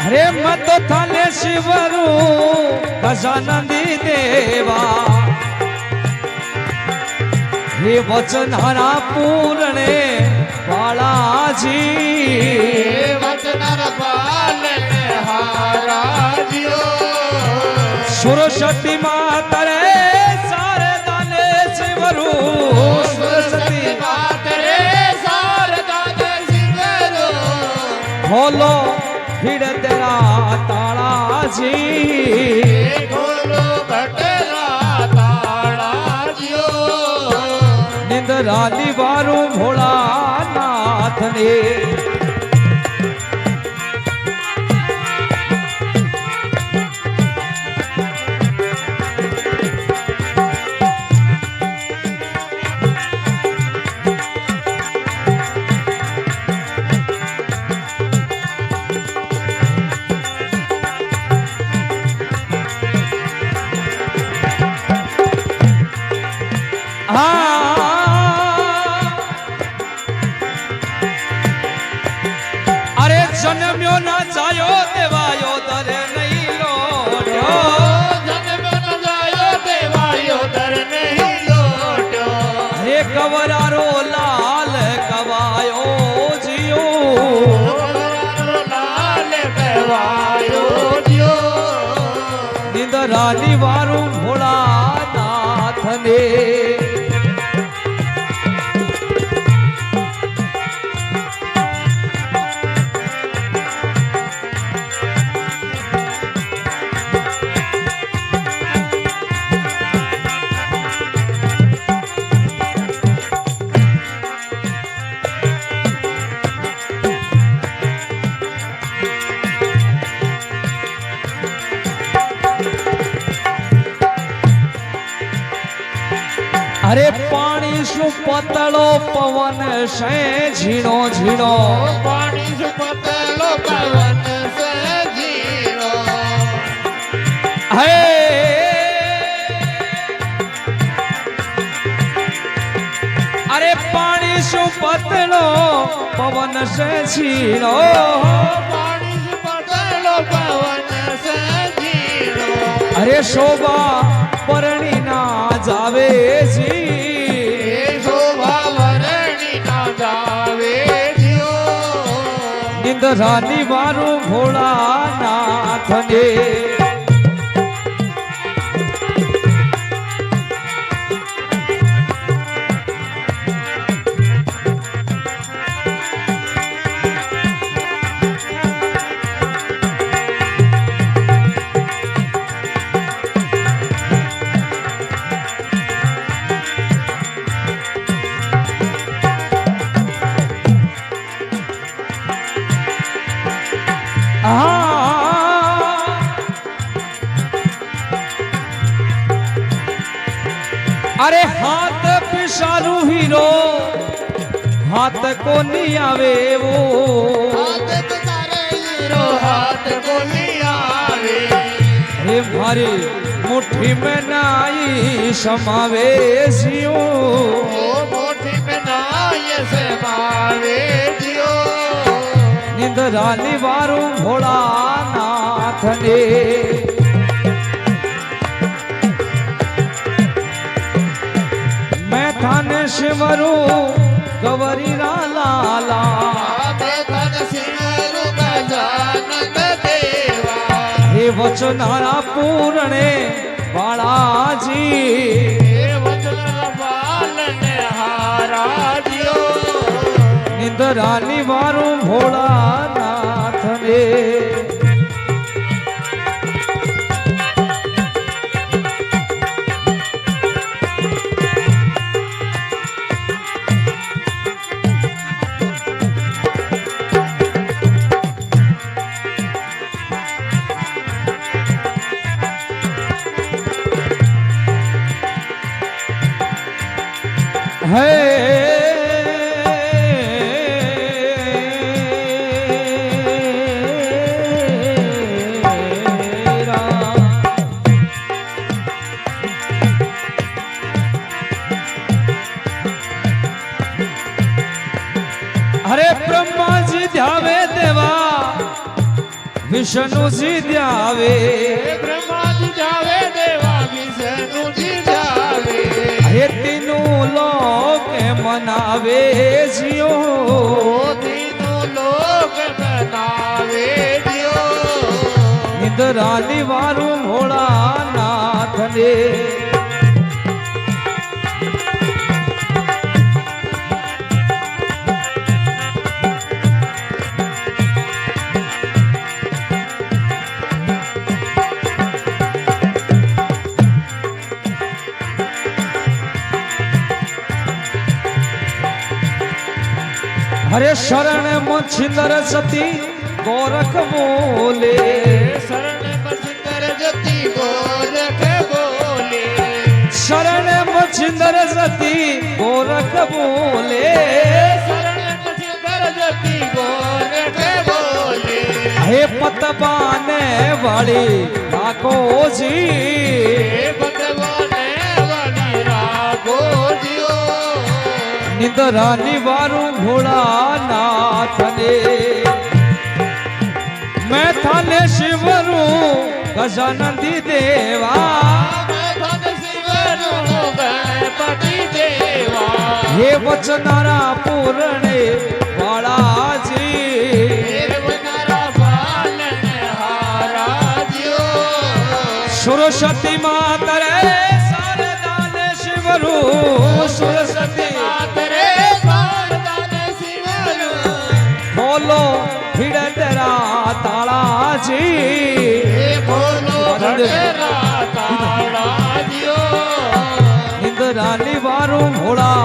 अरे मत थाने शिवरू गजानंदी देवा हे वचनारा पूरणे बालाजी वचनारा पालने हाराजियो सुरशक्ति मातरे शारदाने शिवरू सुरशक्ति मातरे शारदाने शिवरू खोलो भीड़ तेरा ताला जी खोलो भटेरा ताला जियो निंदरा निवारू भोला नाथ ने अरे जन्म्यो ना जायो देवायो दर नहीं लोट्यो जन्म्यो न जायो देवायो दर नहीं लोट्यो हे कवरारो लाल कवायो जियो लाल कवायो जियो निंदरा निवारू भोला नाथ ने अरे पानी सु पतलो पवन से झीणो झीणो पानी सु पतलो पवन से झीणो है अरे पानी सु पतलो पवन से झीणो पानी सु पतलो पवन से झीणो अरे शोभा परणी ना जावे जी शोभा वरणी ना जावे जियो निंदरा निवारू भोला नाथ ने अरे हाथ पिशारू हीरो हाथ को नहीं आवे वो हाथ पिसारे हीरो हाथ को नहीं आवे हे मारी मुट्ठी में नाई समावे जियो मुट्ठी में नाई समावे जियो निंदरा निवारू भोला नाथ ने मैं थाने शिवरू गवरी लाला थन सिंहरू गजानन देवा हे वचनारा पूरणे बालाजी हे वचन पालने हाराजियो निंदरा निवारू भोला नाथ ने अरे ब्रह्मा जी ध्यावे देवा વિષ્ણુજી દ્યાવે બ્રહ્માજી જાવે દેવા વિષ્ણુજી જાવે હે તીનું લોક મનાવે જીઓ દીનું લોક બનાવે દિયો નિંદરાની વારું ભોળાનાથને હરે શરણ મચ્છિંદર સતી ગોરખ બોલે શરણ મસિંદર જતી ગોરખ બોલે શરણ મચ્છિંદર સતી ગોરખ બોલે શરણ મસિંદર જતી ગોરખ બોલે હે પતબાને વાળી રાખોજી હે ભગવાને વાલી રાખો દિયો નિંદરાની વારું ભોળાનાથને મેં થાને શિવરું ગજાનંદી દેવા ધન શિવનું ગણપતિ દેવા હે વચનારા પૂરણે વાળાજી દેવનારા બાલને હારા દિયો સુરસતી માતરે શારદાને શિવરું સુરસતી માતરે શારદાને શિવનું બોલો હિડતરા તાળાજી હે બોલો ભદ્રા તાળા દિયો નિંદરાની વારું ભોળા